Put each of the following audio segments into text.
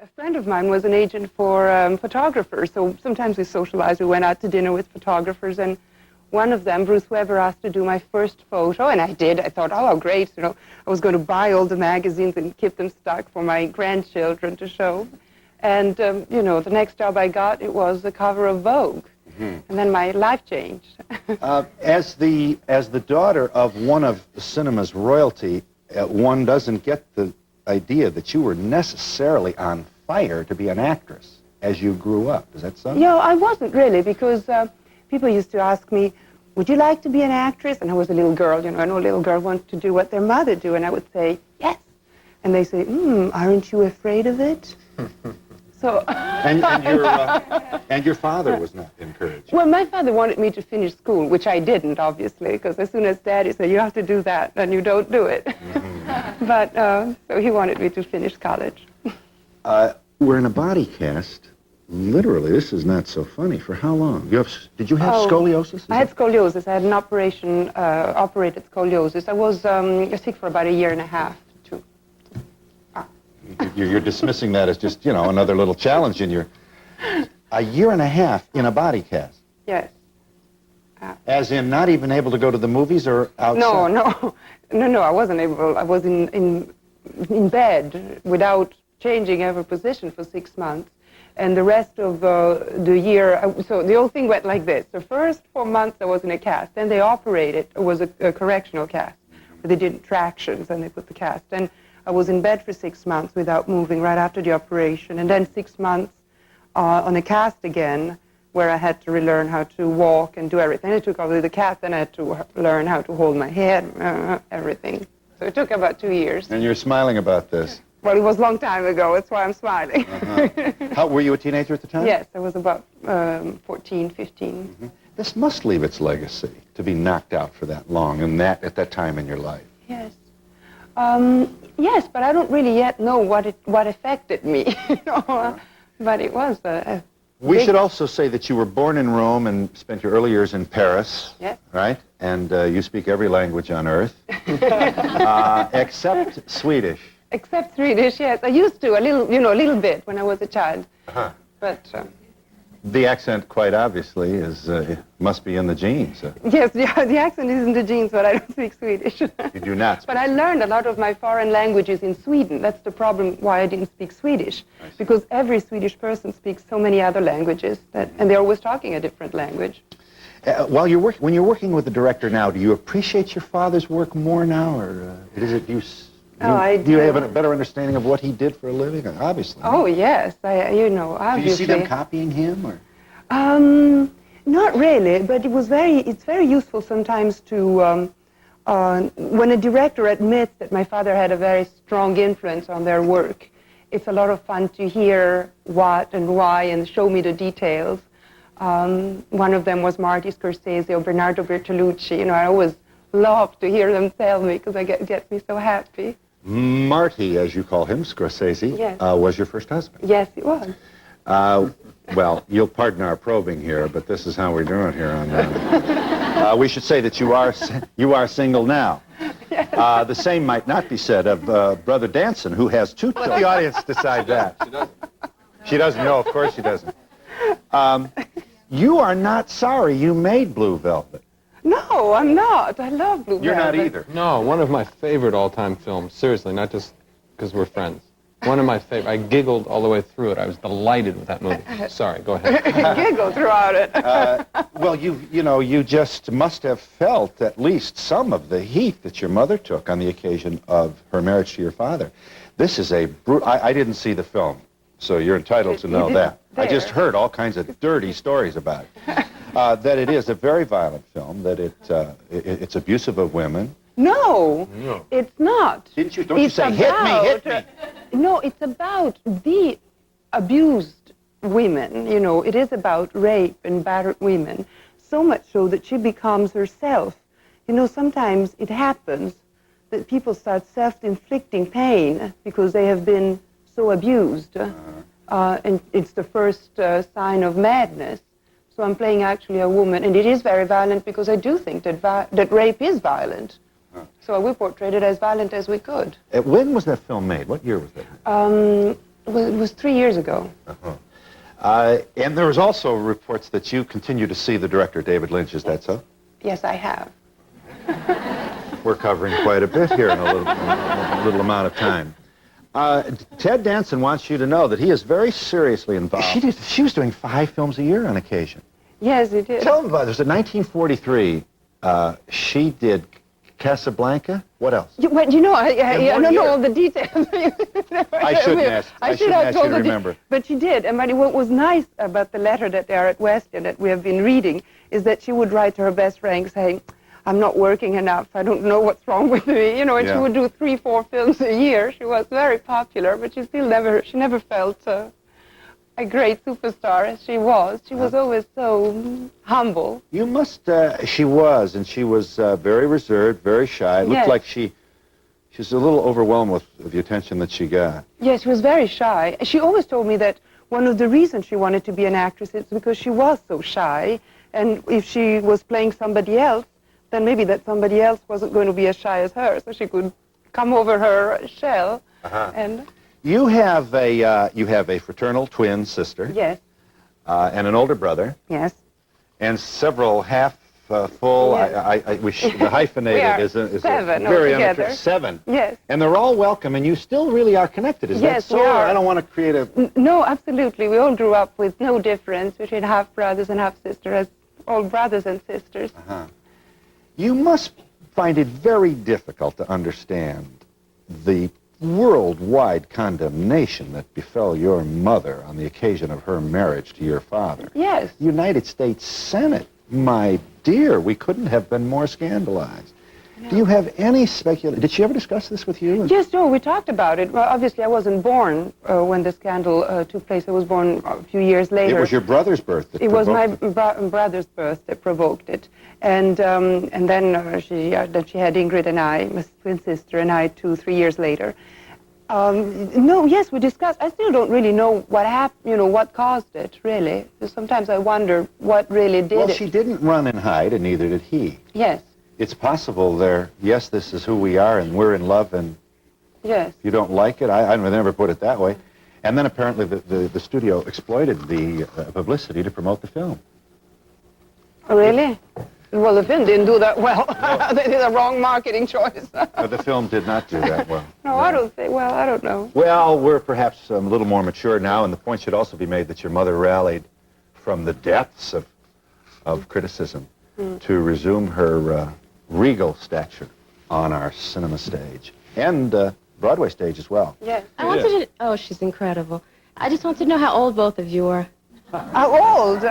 A friend of mine was an agent for photographers, so sometimes we socialized. We went out to dinner with photographers, and one of them, Bruce Weber, asked to do my first photo, and I did. I thought, oh, great, you know, I was going to buy all the magazines and keep them stuck for my grandchildren to show. And, you know, the next job I got, it was the cover of Vogue. Mm-hmm. And then my life changed. As the daughter of one of the cinema's royalty, one doesn't get the idea that you were necessarily on fire to be an actress as you grew up. Is that so? No, I wasn't really, because people used to ask me, would you like to be an actress? And I was a little girl, you know, and a little girl wants to do what their mother do, and I would say, yes. And they say, aren't you afraid of it? So and your father was not encouraged. Well, my father wanted me to finish school, which I didn't, obviously, because as soon as Daddy said, you have to do that, then you don't do it. Mm-hmm. But, so he wanted me to finish college. We're in a body cast. Literally, this is not so funny. For how long? Did you have scoliosis? I had scoliosis. I had an operation, operated scoliosis. I was sick for about a year and a half. You're dismissing that as just, you know, another little challenge in your... A year and a half in a body cast? Yes. As in not even able to go to the movies or outside? No, I wasn't able. I was in bed without changing every position for 6 months. And the rest of the year, so the whole thing went like this. The first 4 months I was in a cast. Then they operated. It was a correctional cast. They did tractions and they put the cast. And I was in bed for 6 months without moving right after the operation, and then 6 months on a cast again, where I had to relearn how to walk and do everything. I took over the cast, then I had to learn how to hold my head, everything. So it took about 2 years. And you're smiling about this? Well, it was a long time ago, that's why I'm smiling. How, were you a teenager at the time? Yes, I was about 14, 15. Mm-hmm. This must leave its legacy, to be knocked out for that long, and that at that time in your life. Yes. Yes, but I don't really yet know what affected me, you know. But it was We should also say that you were born in Rome and spent your early years in Paris. Yes. Right? And you speak every language on earth, except Swedish. Except Swedish, yes. I used to a little bit when I was a child. Uh-huh. But the accent, quite obviously, must be in the genes. Yes, the accent is in the genes, but I don't speak Swedish. You do not. But I learned a lot of my foreign languages in Sweden. That's the problem why I didn't speak Swedish. Because every Swedish person speaks so many other languages, and they're always talking a different language. When you're working with the director now, do you appreciate your father's work more now, or is it do you have a better understanding of what he did for a living? Obviously. Oh yes, obviously. Do you see them copying him, or? Not really, but it's very useful sometimes to when a director admits that my father had a very strong influence on their work. It's a lot of fun to hear what and why and show me the details. One of them was Marty Scorsese or Bernardo Bertolucci. You know, I always love to hear them tell me because it gets me so happy. Marty, as you call him, Scorsese, yes. Was your first husband? Yes, it was. Well, you'll pardon our probing here, but this is how we're doing here on. We should say that you are single now. Yes. The same might not be said of Brother Danson, who has 2 children. Let the audience decide that. She doesn't. She doesn't. No, of course she doesn't. You are not sorry you made Blue Velvet. No, I'm not. I love Blue Velvet. You're not either. No, one of my favorite all-time films. Seriously, not just because we're friends. One of my favorite. I giggled all the way through it. I was delighted with that movie. Sorry, go ahead. Giggle throughout it. Well, you just must have felt at least some of the heat that your mother took on the occasion of her marriage to your father. This is a brutal. I didn't see the film, so you're entitled to know that. I just heard all kinds of dirty stories about it. That it is a very violent film, that it's abusive of women. No, it's not. Don't you say, hit me. No, it's about the abused women, you know. It is about rape and battered women, so much so that she becomes herself. You know, sometimes it happens that people start self-inflicting pain because they have been so abused. And it's the first sign of madness. So I'm playing actually a woman, and it is very violent because I do think that rape is violent. So we portrayed it as violent as we could. When was that film made? What year was that? It was 3 years ago. And there was also reports that you continue to see the director, David Lynch. Is that so? Yes, I have. We're covering quite a bit here in a little amount of time. Ted Danson wants you to know that he is very seriously involved. She was doing 5 films a year on occasion. Yes, he did. Tell them about this. In 1943, she did Casablanca. What else? I don't know all the details. I shouldn't ask. I shouldn't ask you to remember. But she did. And what was nice about the letter that they are at Weston that we have been reading is that she would write to her best friend saying, I'm not working enough. I don't know what's wrong with me. And she would do 3, 4 films a year. She was very popular, but she never felt a great superstar as she was. She was always so humble. You must, she was very reserved, very shy. It looked like she was a little overwhelmed with the attention that she got. Yes, she was very shy. She always told me that one of the reasons she wanted to be an actress is because she was so shy. And if she was playing somebody else, then maybe that somebody else wasn't going to be as shy as her, so she could come over her shell. And you have a fraternal twin sister. yes, and an older brother. yes. And several half full. Yes. The hyphenated is a 7 very altogether. 7. Yes. And they're all welcome, and you still really are connected. Is that Yes, so? we are. I don't want to create a. No, absolutely. We all grew up with no difference between half brothers and half sisters, as all brothers and sisters. You must find it very difficult to understand the worldwide condemnation that befell your mother on the occasion of her marriage to your father. Yes. United States Senate, my dear, we couldn't have been more scandalized. No. Do you have any speculation? Did she ever discuss this with you? Yes, no, we talked about it. Well, obviously, I wasn't born when the scandal took place. I was born a few years later. It was your brother's birth that It was my provoked it. brother's birth that provoked it. And then she had Ingrid and I, my twin sister, and I 2, 3 years later. No, yes, we discussed. I still don't really know what happened, what caused it, really. Sometimes I wonder what really did it. Well, she didn't run and hide, and neither did he. Yes. It's possible yes, this is who we are, and we're in love, and yes. you don't like it. I never put it that way. And then apparently the studio exploited the publicity to promote the film. Oh, really? Well, the film didn't do that well. They did a wrong marketing choice. The film did not do that well. No, I don't think. Well, I don't know. Well, we're perhaps a little more mature now, and the point should also be made that your mother rallied from the depths of criticism to resume her regal stature on our cinema stage and Broadway stage as well. Yes. I wanted to... Oh, she's incredible. I just want to know how old both of you are. How old?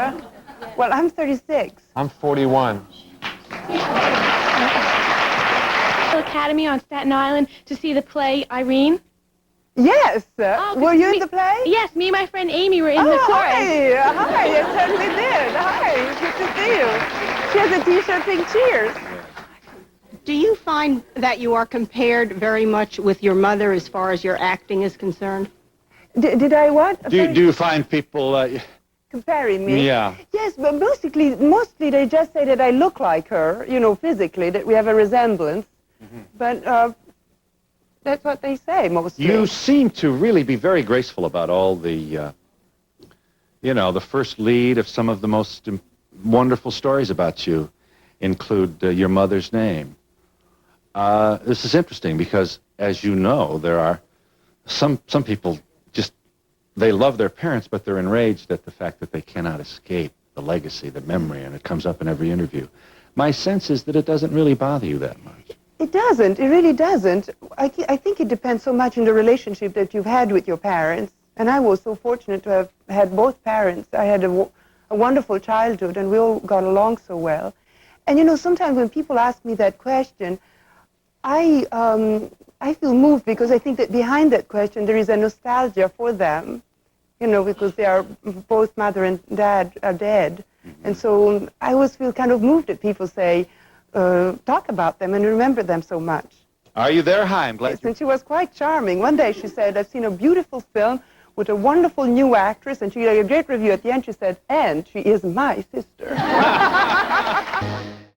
Well, I'm 36. I'm 41. Academy on Staten Island to see the play Irene. Yes. Oh, Were you in the play? Yes, me and my friend Amy were in the chorus. Hi. Hi, I certainly did. Hi, good to see you. She has a T-shirt saying cheers. Do you find that you are compared very much with your mother as far as your acting is concerned? Did I what? Do you find people... comparing me? Yeah. Yes, but mostly they just say that I look like her, physically, that we have a resemblance. But that's what they say mostly. You seem to really be very graceful about all the, the first lead of some of the most wonderful stories about you include your mother's name. This is interesting because, as you know, there are some people they love their parents, but they're enraged at the fact that they cannot escape the legacy, the memory, and it comes up in every interview. My sense is that it doesn't really bother you that much. It doesn't. It really doesn't. I think it depends so much on the relationship that you've had with your parents. And I was so fortunate to have had both parents. I had a wonderful childhood, and we all got along so well. And, sometimes when people ask me that question, I feel moved because I think that behind that question there is a nostalgia for them, because they are both mother and dad are dead. And so I always feel kind of moved that people say, talk about them and remember them so much. Are you there? Hi, I'm glad. Yes, and she was quite charming. One day she said, I've seen a beautiful film with a wonderful new actress, and she gave a great review. At the end she said, and she is my sister.